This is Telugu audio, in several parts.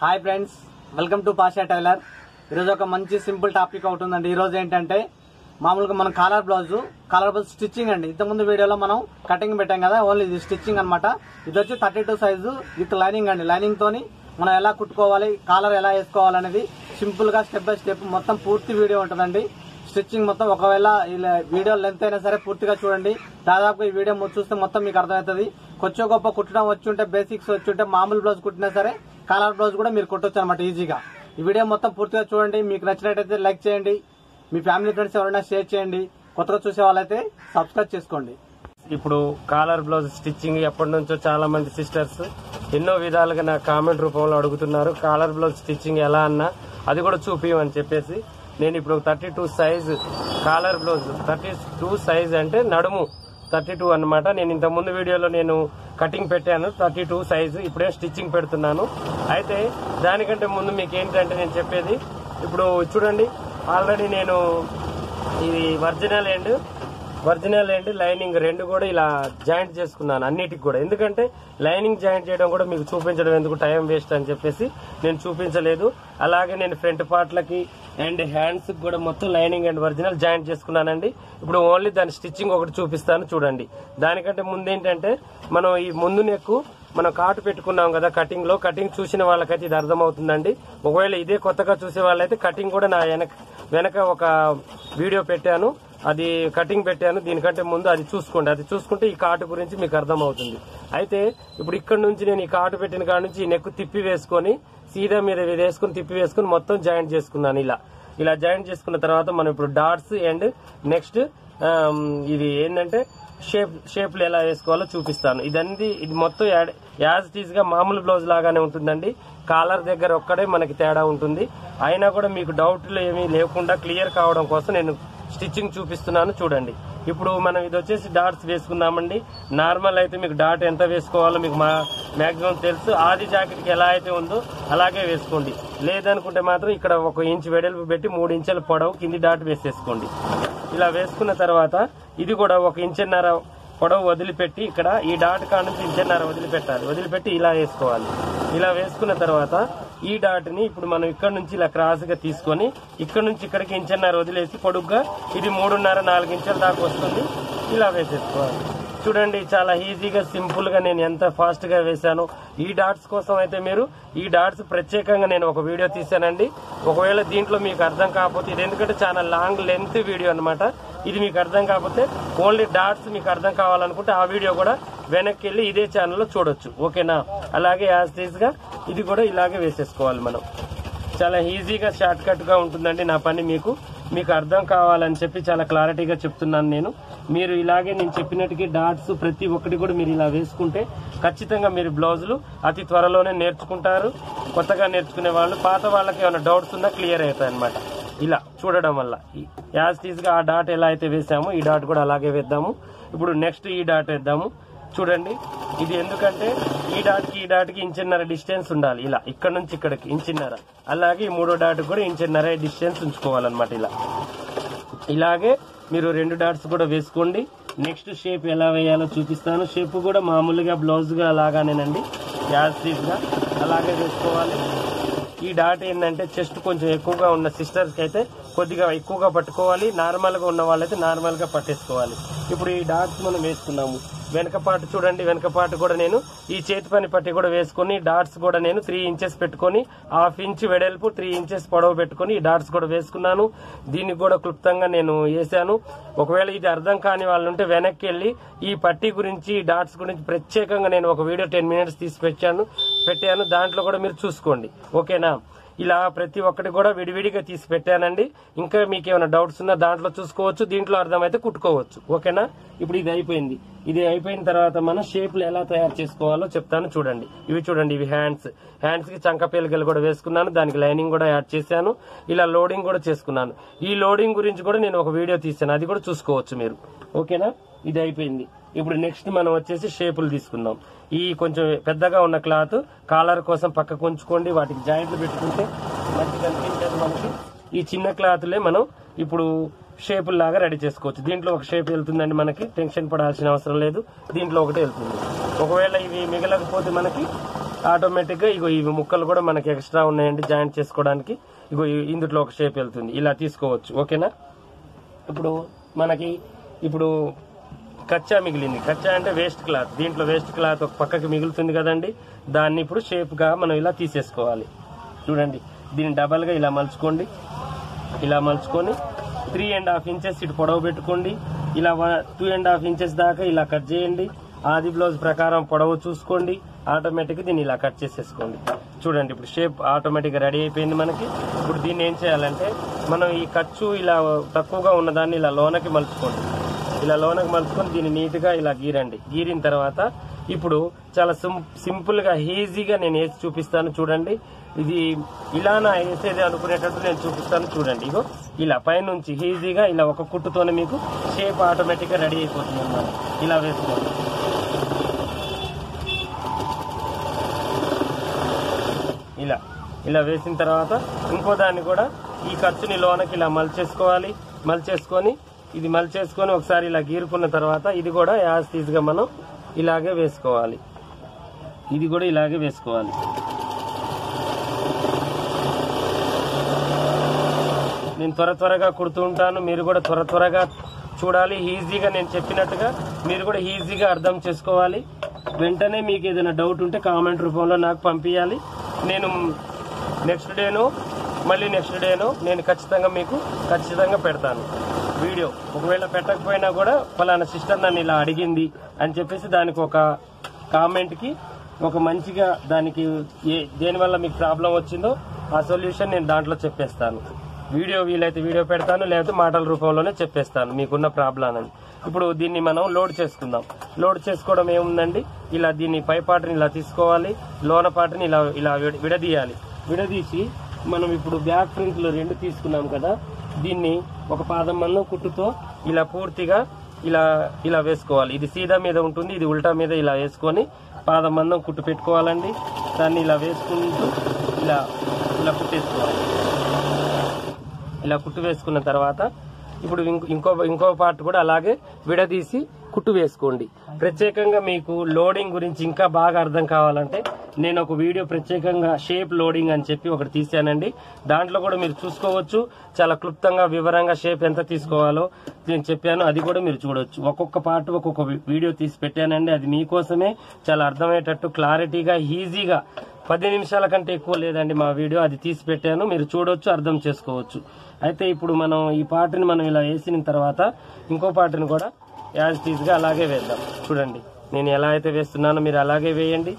Hi friends, welcome to Pasha tailor. ఈరోజు ఒక మంచి సింపుల్ టాపిక్ అవుతుందండి. ఈరోజు ఏంటంటే మామూలుగా మనం కాలర్ బ్లౌజ్ స్టిచ్చింగ్ అండి. ఇంతకుముందు వీడియోలో మనం కటింగ్ పెట్టాం కదా, ఓన్లీ ఇది స్టిచ్చింగ్ అనమాట. ఇది వచ్చి 32 సైజు విత్ లైనింగ్ అండి. లైనింగ్ తోని మనం ఎలా కుట్టుకోవాలి, కాలర్ ఎలా వేసుకోవాలనేది సింపుల్ గా స్టెప్ బై స్టెప్ మొత్తం పూర్తి వీడియో ఉంటుందండి. స్టిచ్చింగ్ మొత్తం ఒకవేళ ఇలా వీడియో లెంత్ అయినా సరే పూర్తిగా చూడండి. దాదాపు ఈ వీడియో చూస్తే మొత్తం మీకు అర్థమవుతుంది. కొంచెం గొప్ప కుట్టడం వచ్చి ఉంటే, బేసిక్స్ వచ్చి ఉంటే మామూలు బ్లౌజ్ కుట్టినా సరే కాలర్ బ్లౌజ్ కూడా మీరు కుట్టొచ్చు అనమాట ఈజీగా. ఈ వీడియో మొత్తం పూర్తిగా చూడండి. మీకు నచ్చినట్టయితే లైక్ చేయండి, మీ ఫ్యామిలీ ఫ్రెండ్స్ ఎవరైనా షేర్ చేయండి, కొత్తగా చూసే వాళ్ళైతే సబ్స్క్రైబ్ చేసుకోండి. ఇప్పుడు కాలర్ బ్లౌజ్ స్టిచ్చింగ్ ఎప్పటి నుంచో చాలా మంది సిస్టర్స్ ఎన్నో విధాలుగా నా కామెంట్ రూపంలో అడుగుతున్నారు. కాలర్ బ్లౌజ్ స్టిచ్చింగ్ ఎలా అన్నా అది కూడా చూపించమని చెప్పేసి నేను ఇప్పుడు 32 సైజ్ కాలర్ బ్లౌజ్ 32 సైజ్ అంటే నడుము 32 అన్నమాట. నేను ఇంత ముందు వీడియోలో నేను కటింగ్ పెట్టాను 32 సైజు. ఇప్పుడే స్టిచ్చింగ్ పెడుతున్నాను. అయితే దానికంటే ముందు మీకు ఏంటంటే నేను చెప్పేది, ఇప్పుడు చూడండి, ఆల్రెడీ నేను ఇది ఒరిజినల్ అండ్ లైనింగ్ రెండు కూడా ఇలా జాయింట్ చేసుకున్నాను అన్నిటికి కూడా. ఎందుకంటే లైనింగ్ జాయింట్ చేయడం కూడా మీకు చూపించడం ఎందుకు, టైం వేస్ట్ అని చెప్పేసి నేను చూపించలేదు. అలాగే నేను ఫ్రంట్ పార్ట్లకి అండ్ హ్యాండ్స్ కూడా మొత్తం లైనింగ్ అండ్ ఒరిజినల్ జాయింట్ చేసుకున్నానండి. ఇప్పుడు ఓన్లీ దాని స్టిచ్చింగ్ ఒకటి చూపిస్తాను చూడండి. దానికంటే ముందు ఏంటంటే మనం ఈ ముందు నెక్ మనం కాటు పెట్టుకున్నాం కదా కటింగ్ చూసిన వాళ్ళకైతే ఇది అర్థమవుతుందండి. ఒకవేళ ఇదే కొత్తగా చూసే వాళ్ళైతే కటింగ్ కూడా నా వెనక ఒక వీడియో పెట్టాను, అది కటింగ్ పెట్టాను. దీనికంటే ముందు అది చూసుకోండి. అది చూసుకుంటే ఈ కాటు గురించి మీకు అర్థమవుతుంది. అయితే ఇప్పుడు ఇక్కడ నుంచి నేను ఈ కాటు పెట్టిన కాడ నుంచి ఈ నెక్ తిప్పి వేసుకొని సీదా మీద వేసుకుని తిప్పి వేసుకుని మొత్తం జాయింట్ చేసుకున్నాను. ఇలా జాయింట్ చేసుకున్న తర్వాత మనం ఇప్పుడు డాట్స్ అండ్ నెక్స్ట్ ఇది ఏంటంటే షేప్లు ఎలా వేసుకోవాలో చూపిస్తాను. ఇది మొత్తం యాజ్ ఇట్ ఈజ్ గా మామూలు బ్లౌజ్ లాగానే ఉంటుందండి. కాలర్ దగ్గర ఒక్కడే మనకి తేడా ఉంటుంది. అయినా కూడా మీకు డౌట్లు ఏమీ లేకుండా క్లియర్ కావడం కోసం నేను స్టిచ్చింగ్ చూపిస్తున్నాను చూడండి. ఇప్పుడు మనం ఇది వచ్చేసి డాట్స్ వేసుకుందామండి. నార్మల్ అయితే మీకు డాట్ ఎంత వేసుకోవాలో మీకు మాక్సిమం తెలుసు. ఆది జాకెట్ కి ఎలా అయితే ఉందో అలాగే వేసుకోండి. లేదనుకుంటే మాత్రం ఇక్కడ 1 ఇంచ్ వెడల్పు పెట్టి 3 ఇంచుల పొడవు కింది డాట్ వేసేసుకోండి. ఇలా వేసుకున్న తర్వాత ఇది కూడా 1.5 ఇంచున్నర పొడవు వదిలిపెట్టి ఇక్కడ ఈ డాట్ కాడ నుంచి 1.5 ఇంచున్నర వదిలిపెట్టి ఇలా వేసుకోవాలి. ఇలా వేసుకున్న తర్వాత ఈ డాట్ ని ఇప్పుడు మనం ఇక్కడ నుంచి ఇలా క్రాస్ గా తీసుకొని ఇక్కడ నుంచి ఇక్కడికి 1.5 ఇంచున్నర వదిలేసి పొడుగ్గా ఇది 3.5-4 ఇంచుల దాకా వస్తుంది. ఇలా వేసేసుకోవాలి. చూడండి, చాలా ఈజీగా సింపుల్ గా నేను ఎంత ఫాస్ట్ గా వేసాను. ఈ డాట్స్ కోసం అయితే మీరు ఈ డాట్స్ ప్రత్యేకంగా నేను ఒక వీడియో తీసానండి. ఒకవేళ దీంట్లో మీకు అర్థం కాకపోతే, ఇది ఎందుకంటే చాలా లాంగ్ లెంత్ వీడియో అనమాట, ఇది మీకు అర్థం కాకపోతే ఓన్లీ డాట్స్ మీకు అర్థం కావాలనుకుంటే ఆ వీడియో కూడా వెనక్కి వెళ్ళి ఇదే ఛానల్లో చూడొచ్చు. ఓకేనా? అలాగే యాజ్ ఈజ్ గా ఇది కూడా ఇలాగే వేసేసుకోవాలి. మనం చాలా ఈజీగా షార్ట్ కట్ గా ఉంటుందండి నా పని. మీకు అర్థం కావాలని చెప్పి చాలా క్లారిటీగా చెప్తున్నాను నేను. మీరు ఇలాగే నేను చెప్పినట్టుగా డాట్స్ ప్రతి ఒక్కటి కూడా మీరు ఇలా వేసుకుంటే ఖచ్చితంగా మీరు బ్లౌజులు అతి త్వరలోనే నేర్చుకుంటారు. కొత్తగా నేర్చుకునే వాళ్ళు, పాత వాళ్ళకి ఏమైనా డౌట్స్ ఉన్నా క్లియర్ అవుతాయి అనమాట ఇలా చూడడం వల్ల. యాజ్ ఈజ్ గా ఆ డాట్ ఎలా అయితే వేసామో ఈ డాట్ కూడా అలాగే వేద్దాము. ఇప్పుడు నెక్స్ట్ ఈ డాట్ వేద్దాము. చూడండి, ఇది ఎందుకంటే ఈ డాట్కి 1.5 ఇంచున్నర డిస్టెన్స్ ఉండాలి. ఇలా ఇక్కడ నుంచి ఇక్కడికి 1.5 ఇంచున్నర, అలాగే ఈ 3వ డాట్ కూడా 1.5 ఇంచున్నర డిస్టెన్స్ ఉంచుకోవాలన్నమాట. ఇలాగే మీరు 2 డాట్స్ కూడా వేసుకోండి. నెక్స్ట్ షేప్ ఎలా వేయాలో చూపిస్తాను. షేప్ కూడా మామూలుగా బ్లౌజ్ గా లాగానేనండి, యాజ్ ఈజ్ గా అలాగే వేసుకోవాలి. ఈ డాట్ ఏంటంటే చెస్ట్ కొంచెం ఎక్కువగా ఉన్న సిస్టర్స్ కి అయితే కొద్దిగా ఎక్కువగా పట్టుకోవాలి, నార్మల్ గా ఉన్న వాళ్ళైతే నార్మల్ గా పట్టేసుకోవాలి. ఇప్పుడు ఈ డాట్స్ మనం వేసుకున్నాము. వెనకపాటు చూడండి, వెనకపాటు కూడా నేను ఈ చేతి పని పట్టి కూడా వేసుకుని డాట్స్ కూడా నేను 3 ఇంచెస్ పెట్టుకుని 1/2 ఇంచ్ వెడల్పు 3 ఇంచెస్ పొడవు పెట్టుకుని ఈ డాట్స్ కూడా వేసుకున్నాను. దీన్ని కూడా క్లుప్తంగా నేను వేసాను. ఒకవేళ ఇది అర్థం కాని వాళ్ళు ఉంటే వెనక్కి వెళ్ళి ఈ పట్టి గురించి, ఈ డాట్స్ గురించి ప్రత్యేకంగా నేను ఒక వీడియో 10 మినిట్స్ తీసి పెట్టాను. దాంట్లో కూడా మీరు చూసుకోండి. ఓకేనా? ఇలా ప్రతి ఒక్కటి కూడా విడివిడిగా తీసి పెట్టానండి. ఇంకా మీకు ఏమైనా డౌట్స్ ఉన్నా దాంట్లో చూసుకోవచ్చు, దీంట్లో అర్థమైతే కుట్టుకోవచ్చు. ఓకేనా? ఇప్పుడు ఇది అయిపోయింది. ఇది అయిపోయిన తర్వాత మనం షేప్లు ఎలా తయారు చేసుకోవాలో చెప్తాను చూడండి. ఇవి హ్యాండ్స్ కి చంక పేలికలు కూడా వేసుకున్నాను. దానికి లైనింగ్ కూడా యాడ్ చేశాను. ఇలా లోడింగ్ కూడా చేసుకున్నాను. ఈ లోడింగ్ గురించి కూడా నేను ఒక వీడియో తీసాను, అది కూడా చూసుకోవచ్చు మీరు. ఓకేనా? ఇది అయిపోయింది. ఇప్పుడు నెక్స్ట్ మనం వచ్చేసి షేపులు తీసుకుందాం. ఈ కొంచెం పెద్దగా ఉన్న క్లాత్ కాలర్ కోసం పక్కకు ఉంచుకోండి. వాటికి జాయింట్లు పెట్టుకుంటే మంచిగా అనిపించేది మనకి. ఈ చిన్న క్లాత్లే మనం ఇప్పుడు షేపుల్లాగా రెడీ చేసుకోవచ్చు. దీంట్లో ఒక షేప్ వెళ్తుందండి, మనకి టెన్షన్ పడాల్సిన అవసరం లేదు. దీంట్లో ఒకటే వెళ్తుంది. ఒకవేళ ఇవి మిగలకపోతే మనకి ఆటోమేటిక్ గా ఇగో ఈ ముక్కలు కూడా మనకి ఎక్స్ట్రా ఉన్నాయండి జాయింట్ చేసుకోవడానికి. ఇగో ఇందులో ఒక షేప్ వెళ్తుంది, ఇలా తీసుకోవచ్చు. ఓకేనా. ఇప్పుడు మనకి కచ్చా మిగిలింది. కచ్చా అంటే వేస్ట్ క్లాత్. దీంట్లో వేస్ట్ క్లాత్ ఒక పక్కకి మిగులుతుంది కదండి, దాన్ని ఇప్పుడు షేప్ గా మనం ఇలా తీసేసుకోవాలి. చూడండి, దీన్ని డబల్ గా ఇలా మలుచుకోండి. ఇలా మలుచుకొని 3.5 ఇంచెస్ ఇటు పొడవు పెట్టుకోండి. ఇలా 2.5 ఇంచెస్ దాకా ఇలా కట్ చేయండి. ఆది బ్లౌజ్ ప్రకారం పొడవు చూసుకోండి. ఆటోమేటిక్ దీన్ని ఇలా కట్ చేసేసుకోండి. చూడండి, ఇప్పుడు షేప్ ఆటోమేటిక్ గా రెడీ అయిపోయింది మనకి. ఇప్పుడు దీన్ని ఏం చేయాలంటే మనం ఈ ఖర్చు ఇలా తక్కువగా ఉన్నదాన్ని ఇలా లోనకి మలుచుకోండి. ఇలా లోనకి మలుచుకొని దీన్ని నీట్ గా ఇలా గీరండి. గీరిన తర్వాత ఇప్పుడు చాలా సింపుల్ గా ఈజీగా నేను వేసి చూపిస్తాను. చూడండి, ఇది ఇలా నా వేసేది అనుకునేటట్టు నేను చూపిస్తాను. చూడండి, ఇగో ఇలా పైనుంచి ఈజీగా ఇలా ఒక కుట్టుతోనే మీకు షేప్ ఆటోమేటిక్ గా రెడీ అయిపోతుంది అన్నమాట. ఇలా వేసుకోండి. ఇలా వేసిన తర్వాత ఇంకో దాన్ని కూడా ఈ ఖర్చుని లోనకి ఇలా మలిచేసుకోవాలి. మలిచేసుకొని ఒకసారి ఇలా గీరుకున్న తర్వాత ఇది కూడా యాజ్ తీసిగా మనం ఇలాగే వేసుకోవాలి. ఇది కూడా ఇలాగే వేసుకోవాలి. నేను త్వరగా కుడుతూ ఉంటాను, మీరు కూడా త్వరగా చూడాలి. ఈజీగా నేను చెప్పినట్టుగా మీరు కూడా ఈజీగా అర్థం చేసుకోవాలి. వెంటనే మీకు ఏదైనా డౌట్ ఉంటే కామెంట్ రూపంలో నాకు పంపించాలి. నేను నెక్స్ట్ డేనో నేను ఖచ్చితంగా పెడతాను వీడియో. ఒకవేళ పెట్టకపోయినా కూడా ఫలానా సిస్టర్ నన్ను ఇలా అడిగింది అని చెప్పేసి దానికి ఒక కామెంట్ కి ఒక మంచిగా దానికి దేనివల్ల మీకు ప్రాబ్లం వచ్చిందో ఆ సొల్యూషన్ నేను దాంట్లో చెప్పేస్తాను. వీలైతే వీడియో పెడతాను, లేకపోతే మాటల రూపంలోనే చెప్పేస్తాను మీకున్న ప్రాబ్లం అని. ఇప్పుడు దీన్ని మనం లోడ్ చేసుకుందాం. లోడ్ చేసుకోవడం ఏముందండి, ఇలా దీన్ని పై పాటని ఇలా తీసుకోవాలి, లోన పాటని ఇలా విడదీయాలి. విడదీసి మనం ఇప్పుడు బ్యాక్ ఫ్రంట్లు 2 తీసుకున్నాం కదా, దీన్ని ఒక పాదం మందం కుట్టుతో ఇలా పూర్తిగా ఇలా వేసుకోవాలి. ఇది సీదా మీద ఉంటుంది, ఇది ఉల్టా మీద ఇలా వేసుకొని పాదం మందం కుట్టు పెట్టుకోవాలండి. దాన్ని ఇలా వేసుకుంటూ ఇలా కుట్టేసుకోవాలి. ఇలా కుట్టు వేసుకున్న తర్వాత ఇప్పుడు ఇంకో పార్ట్ కూడా అలాగే విడదీసి కుట్టు వేసుకోండి. ప్రత్యేకంగా మీకు లోడింగ్ గురించి ఇంకా బాగా అర్థం కావాలంటే నేను ఒక వీడియో ప్రత్యేకంగా షేప్ లోడింగ్ అని చెప్పి ఒకటి తీసానండి. దాంట్లో కూడా మీరు చూసుకోవచ్చు. చాలా క్లుప్తంగా వివరంగా షేప్ ఎంత తీసుకోవాలో నేను చెప్పాను, అది కూడా మీరు చూడొచ్చు. ఒక్కొక్క పార్ట్ ఒక్కొక్క వీడియో తీసి పెట్టానండి. అది మీకోసమే చాలా అర్థమయ్యేటట్టు క్లారిటీగా ఈజీగా 10 నిమిషాల కంటే ఎక్కువ లేదండి మా వీడియో. అది తీసి పెట్టాను, మీరు చూడొచ్చు, అర్థం చేసుకోవచ్చు. అయితే ఇప్పుడు మనం ఈ పార్ట్ని మనం ఇలా వేసిన తర్వాత ఇంకో పార్ట్ని కూడా యాజ్ టీజ్గా అలాగే వేద్దాం. చూడండి, నేను ఎలా అయితే వేస్తున్నానో మీరు అలాగే వేయండి.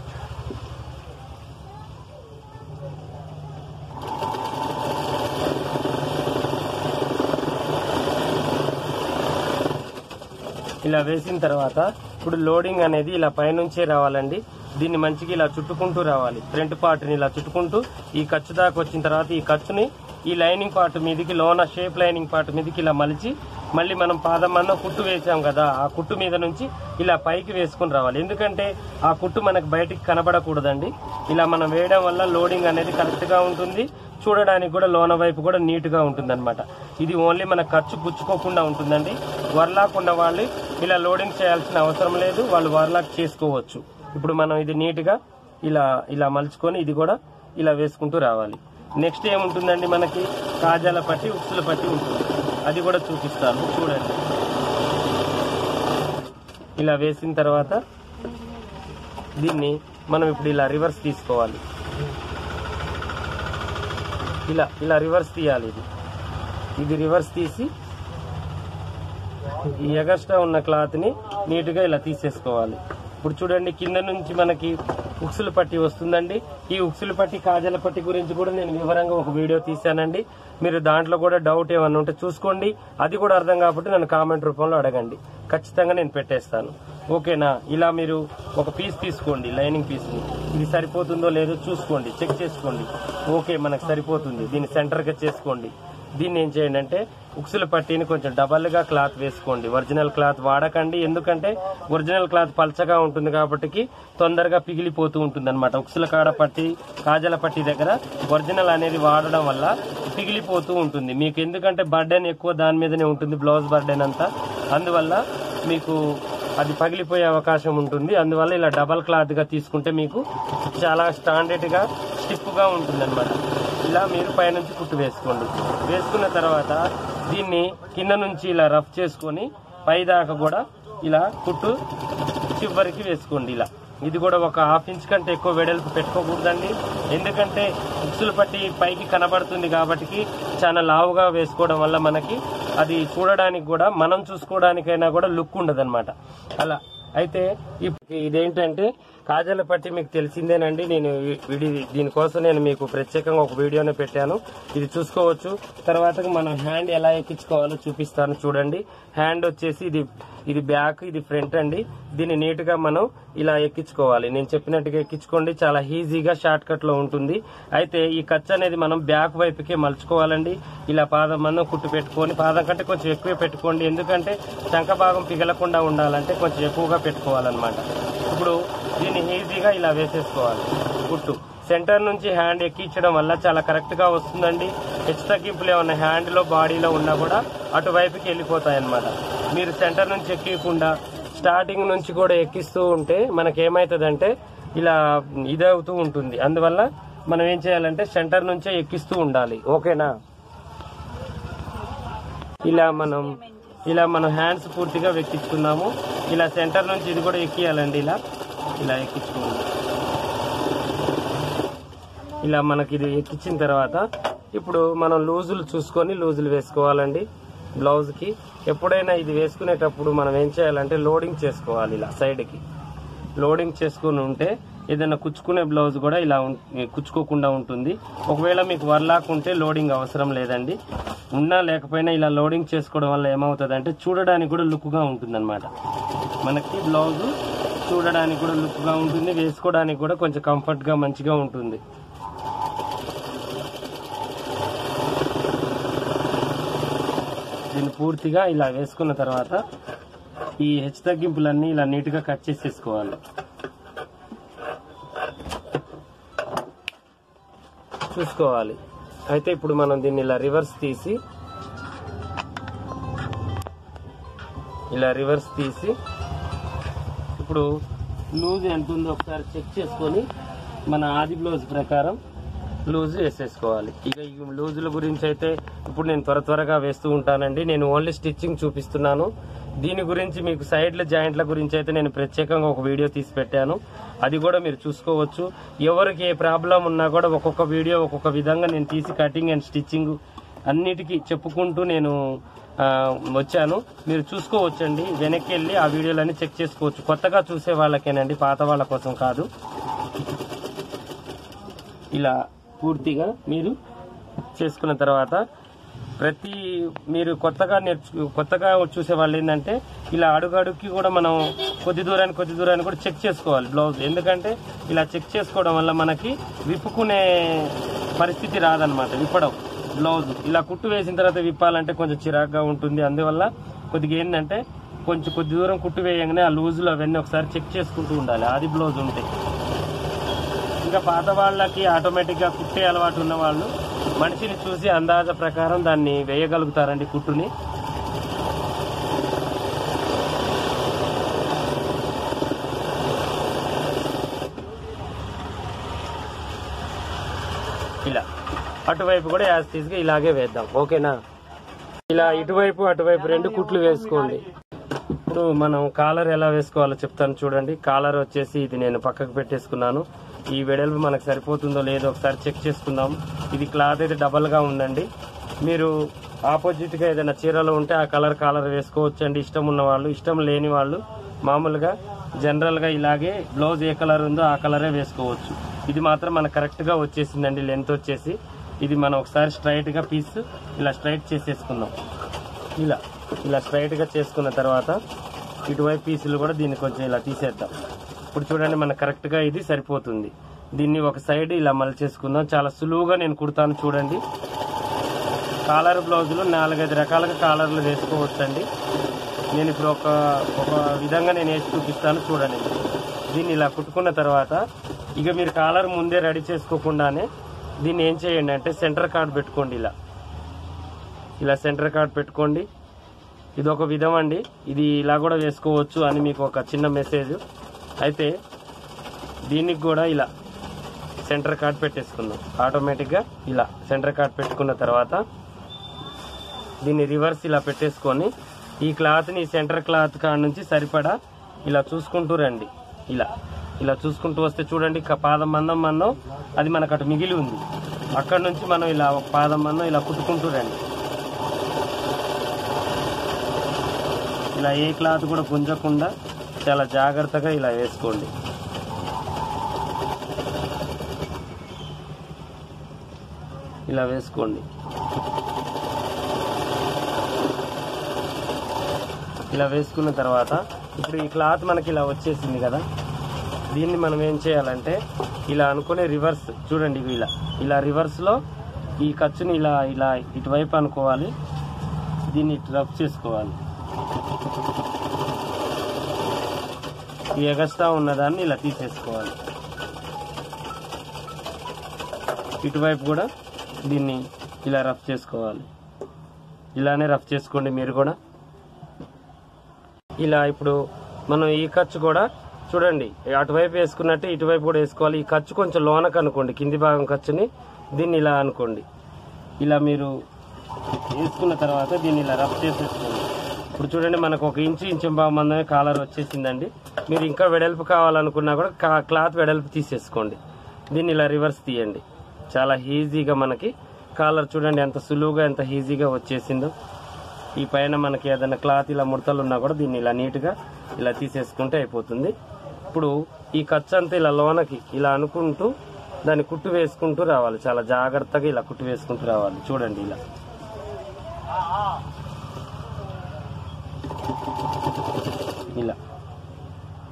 ఇలా వేసిన తర్వాత ఇప్పుడు లోడింగ్ అనేది ఇలా పైనుంచే రావాలండి. దీన్ని మంచిగా ఇలా చుట్టుకుంటూ రావాలి. ఫ్రంట్ పార్ట్ని ఇలా చుట్టుకుంటూ ఈ ఖర్చు దాకా వచ్చిన తర్వాత ఈ ఖర్చుని ఈ లైనింగ్ పార్ట్ మీదకి లోన షేప్ లైనింగ్ పార్ట్ మీదకి ఇలా మలిచి మళ్ళీ మనం పాదం మందం కుట్టు వేసాం కదా, ఆ కుట్టు మీద నుంచి ఇలా పైకి వేసుకుని రావాలి. ఎందుకంటే ఆ కుట్టు మనకు బయటికి కనబడకూడదండి. ఇలా మనం వేయడం వల్ల లోడింగ్ అనేది కరెక్ట్ గా ఉంటుంది, చూడడానికి కూడా లోన వైపు కూడా నీట్ గా ఉంటుంది అనమాట. ఇది ఓన్లీ మన ఖర్చు పుచ్చుకోకుండా ఉంటుందండి. వర్లాక్ ఉన్న వాళ్ళు ఇలా లోడింగ్ చేయాల్సిన అవసరం లేదు, వాళ్ళు వర్లాక్ చేసుకోవచ్చు. ఇప్పుడు మనం ఇది నీట్ గా ఇలా మలుచుకొని ఇది కూడా ఇలా వేసుకుంటూ రావాలి. నెక్స్ట్ ఏముంటుందండి, మనకి కాజాల పట్టి ఉక్సుల పట్టి ఉంటుంది, అది కూడా చూపిస్తాను. చూడండి, ఇలా వేసిన తర్వాత దీన్ని మనం ఇప్పుడు ఇలా రివర్స్ తీసుకోవాలి. ఇలా రివర్స్ తీయాలి. ఇది రివర్స్ తీసి ఈ ఎగస్ట్రా ఉన్న క్లాత్ ని నీట్ గా ఇలా తీసేసుకోవాలి. ఇప్పుడు చూడండి, కింద నుంచి మనకి ఉక్సులు పట్టి వస్తుందండి. ఈ ఉక్సులు పట్టి కాజల పట్టి గురించి కూడా నేను వివరంగా ఒక వీడియో తీశానండి. మీరు దాంట్లో కూడా డౌట్ ఏమన్నా ఉంటే చూసుకోండి. అది కూడా అర్థం కాకపోతే నన్ను కామెంట్ రూపంలో అడగండి, ఖచ్చితంగా నేను పెట్టేస్తాను. ఓకేనా? ఇలా మీరు ఒక పీస్ తీసుకోండి, లైనింగ్ పీస్ ని. ఇది సరిపోతుందో లేదో చూసుకోండి, చెక్ చేసుకోండి. ఓకే, మనకు సరిపోతుంది, దీన్ని సెంటర్ గా చేసుకోండి. దీన్ని ఏం చేయండి అంటే ఉక్సుల పట్టీని కొంచెం డబల్ గా క్లాత్ వేసుకోండి. ఒరిజినల్ క్లాత్ వాడకండి, ఎందుకంటే ఒరిజినల్ క్లాత్ పల్చగా ఉంటుంది కాబట్టి తొందరగా పిగిలిపోతూ ఉంటుంది అనమాట. ఉక్సుల కాడ పట్టి కాజల పట్టి దగ్గర ఒరిజినల్ అనేది వాడడం వల్ల పిగిలిపోతూ ఉంటుంది మీకు. ఎందుకంటే బర్డెన్ ఎక్కువ దాని మీదనే ఉంటుంది, బ్లౌజ్ బర్డెన్ అంతా. అందువల్ల మీకు అది పగిలిపోయే అవకాశం ఉంటుంది. అందువల్ల ఇలా డబల్ క్లాత్ గా తీసుకుంటే మీకు చాలా స్టాండర్డ్ గా స్టిఫ్ గా ఉంటుంది అనమాట. ఇలా మీరు పైనుంచి కుట్టు వేసుకోండి. వేసుకున్న తర్వాత దీన్ని కింద నుంచి ఇలా రఫ్ చేసుకొని పై దాకా కూడా ఇలా కుట్టు చివరికి వేసుకోండి. ఇలా ఇది కూడా ఒక 1/2 ఇంచ్ కంటే ఎక్కువ వెడల్పు పెట్టుకోకూడదండి. ఎందుకంటే ఉక్సులు పట్టి పైకి కనబడుతుంది కాబట్టి చాలా లావుగా వేసుకోవడం వల్ల మనకి అది చూడడానికి కూడా మనం చూసుకోవడానికైనా కూడా లుక్ ఉండదు అనమాట. అలా అయితే ఇదేంటంటే కాజల పట్టి మీకు తెలిసిందేనండి. నేను దీనికోసం నేను మీకు ప్రత్యేకంగా ఒక వీడియోనే పెట్టాను, ఇది చూసుకోవచ్చు. తర్వాత మనం హ్యాండ్ ఎలా ఎక్కించుకోవాలో చూపిస్తాను చూడండి. హ్యాండ్ వచ్చేసి ఇది బ్యాక్, ఇది ఫ్రంట్ అండి. దీన్ని నీట్ గా మనం ఇలా ఎక్కించుకోవాలి. నేను చెప్పినట్టుగా ఎక్కించుకోండి, చాలా ఈజీగా షార్ట్ కట్ లో ఉంటుంది. అయితే ఈ ఖర్చు అనేది మనం బ్యాక్ వైపుకే మలుచుకోవాలండి. ఇలా పాదం మనం కుట్టు పెట్టుకొని, పాదం కంటే కొంచెం ఎక్కువే పెట్టుకోండి. ఎందుకంటే చంక భాగం పిగలకుండా ఉండాలంటే కొంచెం ఎక్కువగా పెట్టుకోవాలన్నమాట. ఇప్పుడు దీన్ని ఈజీగా ఇలా వేసేసుకోవాలి. కుట్టు సెంటర్ నుంచి హ్యాండ్ ఎక్కించడం వల్ల చాలా కరెక్ట్ గా వస్తుందండి. హెచ్చు తగ్గింపులు ఏమన్నా హ్యాండ్ లో బాడీలో ఉన్నా కూడా అటువైపుకి వెళ్ళిపోతాయి అన్నమాట. మీరు సెంటర్ నుంచి ఎక్కకుండా స్టార్టింగ్ నుంచి కూడా ఎక్కిస్తూ ఉంటే మనకేమైతుందంటే ఇలా ఇదవుతూ ఉంటుంది. అందువల్ల మనం ఏం చేయాలంటే సెంటర్ నుంచే ఎక్కిస్తూ ఉండాలి. ఓకేనా? ఇలా మనం హ్యాండ్స్ పూర్తిగా ఎక్కించుకున్నాము. ఇలా సెంటర్ నుంచి ఇది కూడా ఎక్కియాలండి. ఇలా ఎక్కించుకోండి. ఇలా మనకి ఇది ఎక్కించిన తర్వాత ఇప్పుడు మనం లూజులు చూసుకొని లూజులు వేసుకోవాలండి. బ్లౌజ్ కి ఎప్పుడైనా ఇది వేసుకునేటప్పుడు మనం ఏం చేయాలంటే లోడింగ్ చేసుకోవాలి. ఇలా సైడ్ కి లోడింగ్ చేసుకుని ఉంటే ఏదైనా కుచ్చుకునే బ్లౌజ్ కూడా ఇలా కుచ్చుకోకుండా ఉంటుంది. ఒకవేళ మీకు వర్లాక్ ఉంటే లోడింగ్ అవసరం లేదండి. ఉన్నా లేకపోయినా ఇలా లోడింగ్ చేసుకోవడం వల్ల ఏమవుతుంది అంటే చూడడానికి కూడా లుక్ గా ఉంటుంది అనమాట. మనకి బ్లౌజ్ చూడడానికి కూడా లుక్ గా ఉంటుంది, వేసుకోవడానికి కూడా కొంచెం కంఫర్ట్ గా మంచిగా ఉంటుంది. దీన్ని పూర్తిగా ఇలా వేసుకున్న తర్వాత ఈ హెచ్చు తగ్గింపులన్నీ ఇలా నీట్ గా కట్ చేసేసుకోవాలి. చూసుకోవాలి. అయితే ఇప్పుడు మనం దీన్ని ఇలా రివర్స్ తీసి ఇప్పుడు లూజ్ ఎంత ఉందో ఒకసారి చెక్ చేసుకొని మన ఆది బ్లౌజ్ ప్రకారం లూజ్ వేసేసుకోవాలి. ఇక ఈ లూజుల గురించి అయితే ఇప్పుడు నేను త్వరగా వేస్తూ ఉంటానండి. నేను ఓన్లీ స్టిచ్చింగ్ చూపిస్తున్నాను. దీని గురించి మీకు సైడ్ల జాయింట్ల గురించి అయితే నేను ప్రత్యేకంగా ఒక వీడియో తీసి పెట్టాను, అది కూడా మీరు చూసుకోవచ్చు. ఎవరికి ఏ ప్రాబ్లం ఉన్నా కూడా ఒక్కొక్క వీడియో ఒక్కొక్క విధంగా నేను తీసి కటింగ్ అండ్ స్టిచ్చింగ్ అన్నిటికీ చెప్పుకుంటూ నేను వచ్చాను. మీరు చూసుకోవచ్చండి. వెనక్కి వెళ్ళి ఆ వీడియోలన్నీ చెక్ చేసుకోవచ్చు. కొత్తగా చూసే వాళ్ళకేనండి, పాత వాళ్ళ కోసం కాదు. ఇలా పూర్తిగా మీరు చేసుకున్న తర్వాత మీరు కొత్తగా చూసే వాళ్ళు ఏంటంటే ఇలా అడుగుకి కూడా మనం కొద్ది దూరాన్ని కూడా చెక్ చేసుకోవాలి బ్లౌజ్. ఎందుకంటే ఇలా చెక్ చేసుకోవడం వల్ల మనకి విప్పుకునే పరిస్థితి రాదనమాట. విప్పడం బ్లౌజ్ ఇలా కుట్టు వేసిన తర్వాత విప్పాలంటే కొంచెం చిరాగ్గా ఉంటుంది. అందువల్ల కొద్దిగా ఏంటంటే కొద్ది దూరం కుట్టు వేయగానే ఆ లూజులు అవన్నీ ఒకసారి చెక్ చేసుకుంటూ ఉండాలి ఆది బ్లౌజ్ ఉంటే. ఇంకా పాత వాళ్ళకి ఆటోమేటిక్ గా కుట్టే అలవాటు ఉన్న వాళ్ళు మనిషిని చూసి అందాజ ప్రకారం దాన్ని వేయగలుగుతారండి కుట్టుని. ఇలా అటువైపు కూడా యాజ్ తీసి ఇలాగే వేద్దాం. ఓకేనా? ఇలా ఇటువైపు అటువైపు 2 కుట్లు వేసుకోండి. ఇప్పుడు మనం కాలర్ ఎలా వేసుకోవాలో చెప్తాను చూడండి. కాలర్ వచ్చేసి ఇది నేను పక్కకు పెట్టేసుకున్నాను. ఈ వెడల్పు మనకు సరిపోతుందో లేదో ఒకసారి చెక్ చేసుకుందాం. ఇది క్లాత్ అయితే డబల్ గా ఉందండి. మీరు ఆపోజిట్ గా ఏదైనా చీరలో ఉంటే ఆ కాలర్ వేసుకోవచ్చండి. ఇష్టం ఉన్న వాళ్ళు, ఇష్టం లేని వాళ్ళు మామూలుగా జనరల్ గా ఇలాగే బ్లౌజ్ ఏ కలర్ ఉందో ఆ కలరే వేసుకోవచ్చు. ఇది మాత్రం మనకు కరెక్ట్ గా వచ్చేసిందండి. లెంత్ వచ్చేసి ఇది మనం ఒకసారి స్ట్రైట్ గా పీస్ ఇలా స్ట్రైట్ చేసేసుకుందాం. ఇలా స్ట్రైట్ గా చేసుకున్న తర్వాత ఇటువైపు పీసులు కూడా దీన్ని కొంచెం ఇలా తీసేద్దాం. ఇప్పుడు చూడండి మనకు కరెక్ట్ గా ఇది సరిపోతుంది. దీన్ని ఒక సైడ్ ఇలా మలిచేసుకుందాం. చాలా సులువుగా నేను కుడతాను చూడండి. కాలర్ బ్లౌజులు 4-5 రకాలుగా కాలర్లు వేసుకోవచ్చండి. నేను ఇప్పుడు ఒక విధంగా నేను వేసి చూపిస్తాను చూడండి. దీన్ని ఇలా కుట్టుకున్న తర్వాత ఇక మీరు కాలర్ ముందే రెడీ చేసుకోకుండానే దీన్ని ఏం చేయండి అంటే సెంటర్ కార్డ్ పెట్టుకోండి. ఇలా సెంటర్ కార్డ్ పెట్టుకోండి. ఇది ఒక విధం అండి. ఇది ఇలా కూడా వేసుకోవచ్చు అని మీకు ఒక చిన్న మెసేజ్. అయితే దీనికి కూడా ఇలా సెంటర్ కార్డ్ పెట్టేసుకుందాం. ఆటోమేటిక్గా ఇలా సెంటర్ కార్డ్ పెట్టుకున్న తర్వాత దీన్ని రివర్స్ ఇలా పెట్టేసుకొని ఈ క్లాత్ని సెంటర్ క్లాత్ కాడ నుంచి సరిపడా ఇలా చూసుకుంటూ రండి. ఇలా చూసుకుంటూ వస్తే చూడండి, పాదం మందం అది మనకు అటు మిగిలి ఉంది. అక్కడ నుంచి మనం ఇలా ఒక పాదం మందం ఇలా కుట్టుకుంటూ రండి. ఇలా ఏ క్లాత్ కూడా గుంజకుండా చాలా జాగ్రత్తగా ఇలా వేసుకోండి. ఇలా వేసుకోండి. ఇలా వేసుకున్న తర్వాత ఇప్పుడు ఈ క్లాత్ మనకి ఇలా వచ్చేసింది కదా, దీన్ని మనం ఏం చేయాలంటే ఇలా అనుకునే రివర్స్ చూడండి, ఇలా రివర్స్లో ఈ ఖర్చుని ఇలా ఇటువైపు అనుకోవాలి. దీన్ని ఇటు రఫ్ చేసుకోవాలి. ఈ ఎగస్ట్రా ఉన్నదాన్ని ఇలా తీసేసుకోవాలి. ఇటువైపు కూడా దీన్ని ఇలా రఫ్ చేసుకోవాలి. ఇలానే రఫ్ చేసుకోండి మీరు కూడా. ఇలా ఇప్పుడు మనం ఈ ఖర్చు కూడా చూడండి, అటువైపు వేసుకున్నట్టే ఇటువైపు కూడా వేసుకోవాలి. ఈ ఖర్చు కొంచెం లోనకు అనుకోండి, కింది భాగం ఖర్చుని దీన్ని ఇలా అనుకోండి. ఇలా మీరు వేసుకున్న తర్వాత దీన్ని ఇలా రఫ్ చేసేసుకోండి. ఇప్పుడు చూడండి, మనకు 1 ఇంచు భాగం మందమే కాలర్ వచ్చేసిందండి. మీరు ఇంకా వెడల్పు కావాలనుకున్నా కూడా క్లాత్ వెడల్పు తీసేసుకోండి. దీన్ని ఇలా రివర్స్ తీయండి. చాలా ఈజీగా మనకి కాలర్ చూడండి ఎంత సులువుగా ఎంత ఈజీగా వచ్చేసిందో. ఈ పైన మనకి ఏదైనా క్లాత్ ఇలా ముడతలు ఉన్నా కూడా దీన్ని ఇలా నీట్గా ఇలా తీసేసుకుంటే అయిపోతుంది. ఇప్పుడు ఈ ఖర్చు అంతా ఇలా లోనకి ఇలా అనుకుంటూ దాన్ని కుట్టు వేసుకుంటూ రావాలి. చాలా జాగ్రత్తగా ఇలా కుట్టు వేసుకుంటూ రావాలి. చూడండి, ఇలా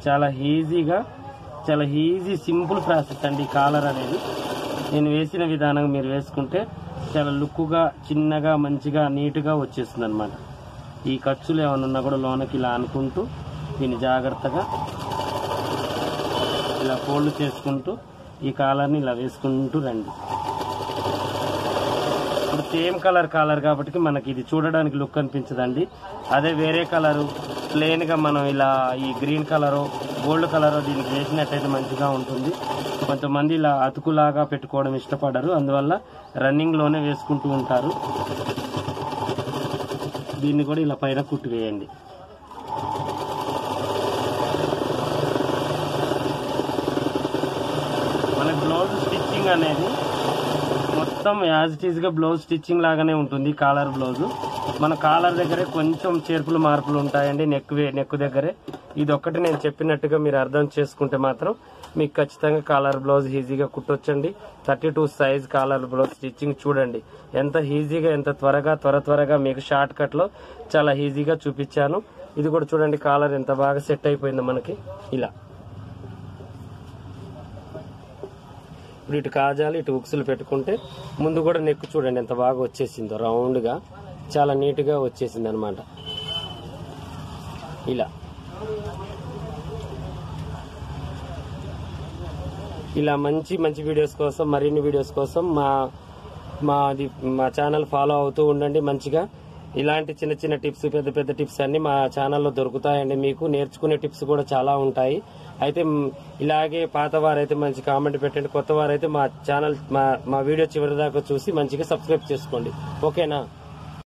చాలా ఈజీగా చాలా సింపుల్ ప్రాసెస్ అండి ఈ కాలర్ అనేది. నేను వేసిన విధానం మీరు వేసుకుంటే చాలా లుక్గా చిన్నగా మంచిగా నీట్గా వచ్చేస్తుంది అనమాట. ఈ ఖర్చులు ఏమైనా ఉన్నా కూడా లోనకి ఇలా అనుకుంటూ దీన్ని జాగ్రత్తగా ఇలా ఫోల్డ్ చేసుకుంటూ ఈ కాలర్ని ఇలా వేసుకుంటూ రండి. ఇప్పుడు సేమ్ కాలర్ కాబట్టి మనకి ఇది చూడడానికి లుక్ అనిపించదండి. అదే వేరే కలరు ప్లెయిన్గా మనం ఇలా ఈ గ్రీన్ కలరు గోల్డ్ కలరు దీనికి వేసినట్టయితే మంచిగా ఉంటుంది. కొంతమంది ఇలా అతుకులాగా పెట్టుకోవడం ఇష్టపడరు, అందువల్ల రన్నింగ్లోనే వేసుకుంటూ ఉంటారు. దీన్ని కూడా ఇలా పైన కుట్టు వేయండి. మన బ్లౌజ్ స్టిచ్చింగ్ అనేది మొత్తం యాజ్ ఇట్ ఈజ్ గా బ్లౌజ్ స్టిచ్చింగ్ లాగానే ఉంటుంది. కాలర్ బ్లౌజ్ మన కాలర్ దగ్గరే కొంచెం చేర్పులు మార్పులు ఉంటాయండి. నెక్ దగ్గరే ఇది ఒక్కటి నేను చెప్పినట్టుగా మీరు అర్థం చేసుకుంటే మాత్రం మీకు ఖచ్చితంగా కాలర్ బ్లౌజ్ ఈజీగా కుట్టొచ్చండి. 32 సైజ్ కాలర్ బ్లౌజ్ స్టిచ్చింగ్ చూడండి ఎంత ఈజీగా ఎంత త్వరగా మీకు షార్ట్ కట్ లో చాలా ఈజీగా చూపించాను. ఇది కూడా చూడండి కాలర్ ఎంత బాగా సెట్ అయిపోయిందో మనకి. ఇలా ఇప్పుడు ఇటు కాజాలు ఇటు ఉక్సులు పెట్టుకుంటే ముందు కూడా నెక్ చూడండి ఎంత బాగా వచ్చేసిందో, రౌండ్ గా చాలా నీట్ గా వచ్చేసింది అనమాట. ఇలా మంచి వీడియోస్ కోసం మరిన్ని వీడియోస్ కోసం మా ఛానల్ ఫాలో అవుతూ ఉండండి. మంచిగా ఇలాంటి చిన్న టిప్స్ పెద్ద టిప్స్ అన్ని మా ఛానల్లో దొరుకుతాయండి. మీకు నేర్చుకునే టిప్స్ కూడా చాలా ఉంటాయి. అయితే ఇలాగే పాత వారైతే మంచి కామెంట్ పెట్టండి, కొత్త వారైతే మా ఛానల్ మా వీడియో చివరి దాకా చూసి మంచిగా సబ్స్క్రైబ్ చేసుకోండి. ఓకేనా?